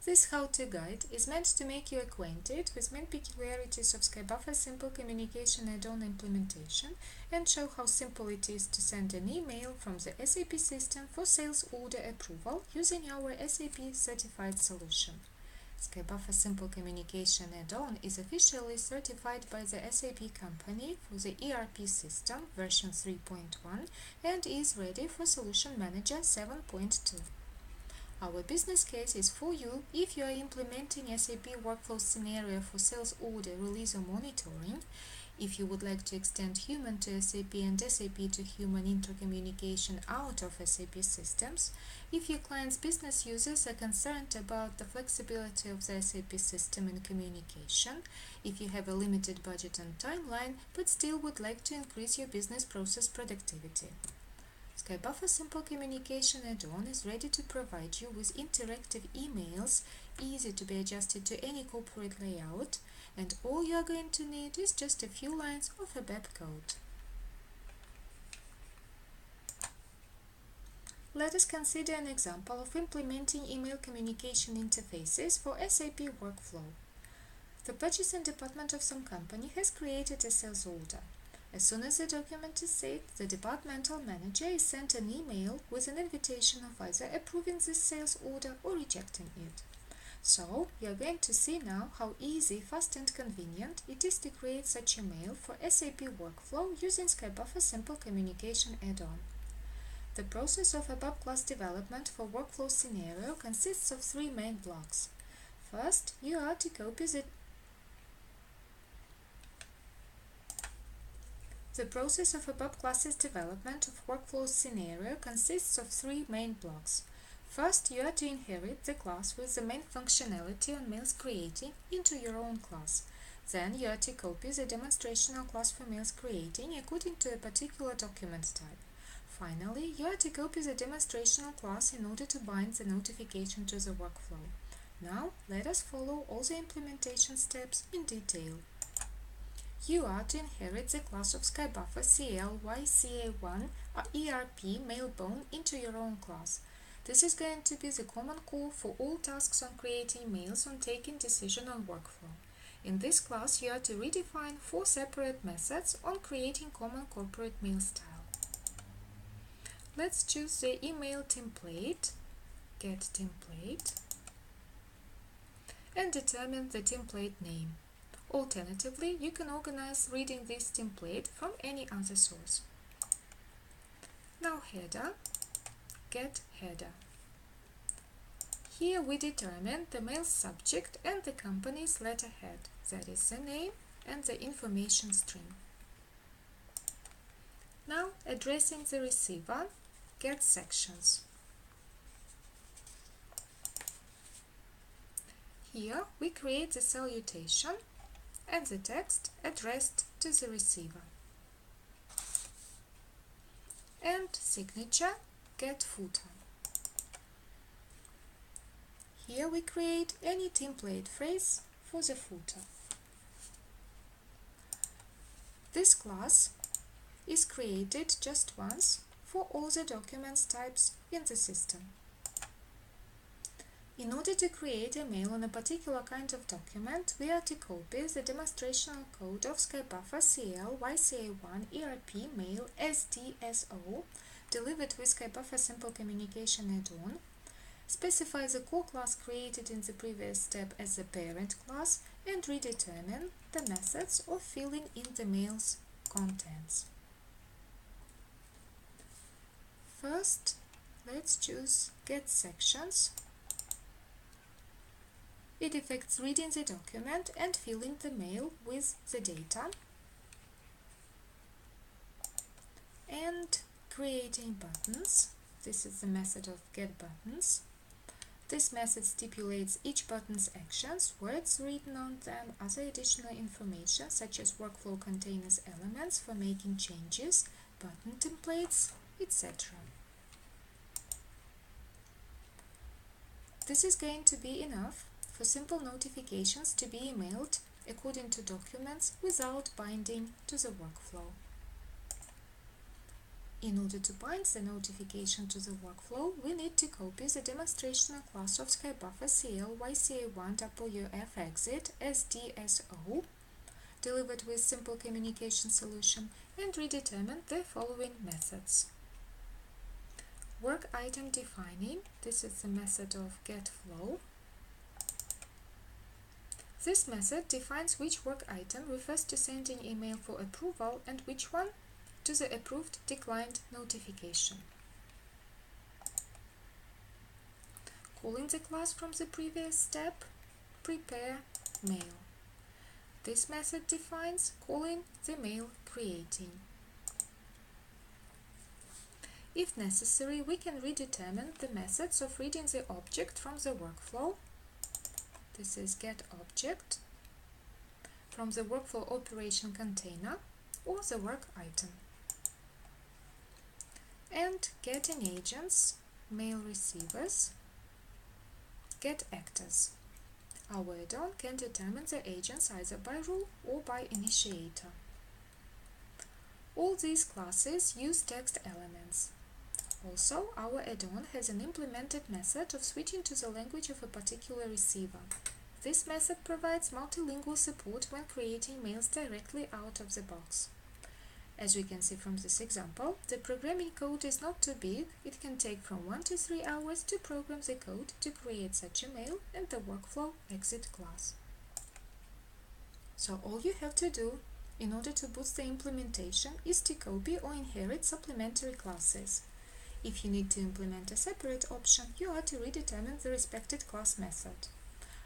This how-to guide is meant to make you acquainted with main peculiarities of Skybuffer's simple communication add-on implementation and show how simple it is to send an email from the SAP system for sales order approval using our SAP certified solution. Skybuffer Simple Communication Add-on is officially certified by the SAP company for the ERP system version 3.1 and is ready for Solution Manager 7.2. Our business case is for you if you are implementing SAP workflow scenario for sales order, release or monitoring, if you would like to extend human to SAP and SAP to human intercommunication out of SAP systems, if your client's business users are concerned about the flexibility of the SAP system in communication, if you have a limited budget and timeline but still would like to increase your business process productivity. Skybuffer Simple Communication Add-on is ready to provide you with interactive emails, easy to be adjusted to any corporate layout, and all you are going to need is just a few lines of ABAP code. Let us consider an example of implementing email communication interfaces for SAP workflow. The purchasing department of some company has created a sales order. As soon as the document is saved, the departmental manager is sent an email with an invitation of either approving this sales order or rejecting it. So, you are going to see now how easy, fast and convenient it is to create such a mail for SAP workflow using Skybuffer Simple Communication Add-on. The process of ABAP class development for workflow scenario consists of three main blocks. First, you are to copy The process of ABAP classes development of workflow scenario consists of three main blocks. First, you are to inherit the class with the main functionality on mails creating into your own class. Then you are to copy the demonstrational class for mails creating according to a particular document type. Finally, you are to copy the demonstrational class in order to bind the notification to the workflow. Now, let us follow all the implementation steps in detail. You are to inherit the class of Skybuffer CL-YCA1 ERP Mailbone into your own class. This is going to be the common core for all tasks on creating mails on taking decision on workflow. In this class, you are to redefine 4 separate methods on creating common corporate mail style. Let's choose the email template, get template, and determine the template name. Alternatively, you can organize reading this template from any other source. Now header, get header. Here we determine the mail subject and the company's letterhead, that is the name and the information stream. Now addressing the receiver, get sections. Here we create the salutation and the text addressed to the receiver. And signature, get footer. Here we create any template phrase for the footer. This class is created just once for all the documents types in the system. In order to create a mail on a particular kind of document, we are to copy the demonstrational code of Skybuffer CL-YCA1 ERP Mail SDSO delivered with Skybuffer Simple Communication Add-on, specify the core class created in the previous step as the parent class, and redetermine the methods of filling in the mail's contents. First, let's choose Get Sections. It affects reading the document and filling the mail with the data, and creating buttons. This is the method of Get Buttons. This method stipulates each button's actions, words written on them, other additional information such as workflow containers elements for making changes, button templates, etc. This is going to be enough for simple notifications to be emailed according to documents without binding to the workflow. In order to bind the notification to the workflow, we need to copy the demonstrational class of Skybuffer CL-YCA1WFExit as DSO, delivered with simple communication solution, and redetermine the following methods. Work item defining, this is the method of getFlow. This method defines which work item refers to sending email for approval and which one to the approved declined notification. Calling the class from the previous step, prepare mail. This method defines calling the mail creating. If necessary, we can redetermine the methods of reading the object from the workflow. This is getObject, from the workflow operation container or the work item. And getting agents, mail receivers, get actors. Our add-on can determine the agents either by rule or by initiator. All these classes use text elements. Also, our add-on has an implemented method of switching to the language of a particular receiver. This method provides multilingual support when creating mails directly out of the box. As we can see from this example, the programming code is not too big. It can take from 1 to 3 hours to program the code to create such a mail and the workflow exit class. So all you have to do in order to boost the implementation is to copy or inherit supplementary classes. If you need to implement a separate option, you are to redetermine the respected class method.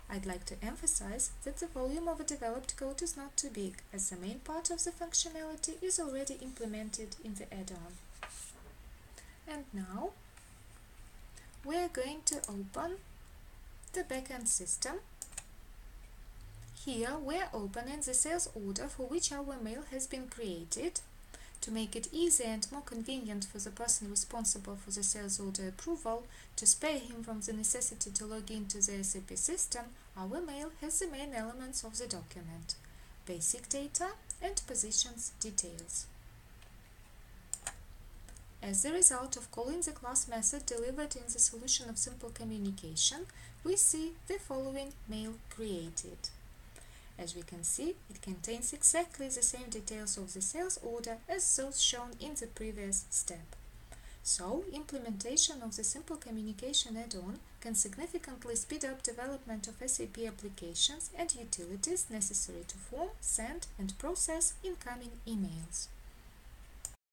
I'd like to emphasize that the volume of a developed code is not too big, as the main part of the functionality is already implemented in the add-on. And now we are going to open the backend system. Here we are opening the sales order for which our mail has been created. To make it easier and more convenient for the person responsible for the sales order approval, to spare him from the necessity to log into the SAP system, our mail has the main elements of the document: basic data and positions details. As a result of calling the class method delivered in the solution of simple communication, we see the following mail created. As we can see, it contains exactly the same details of the sales order as those shown in the previous step. So, implementation of the simple communication add-on can significantly speed up development of SAP applications and utilities necessary to form, send, and process incoming emails.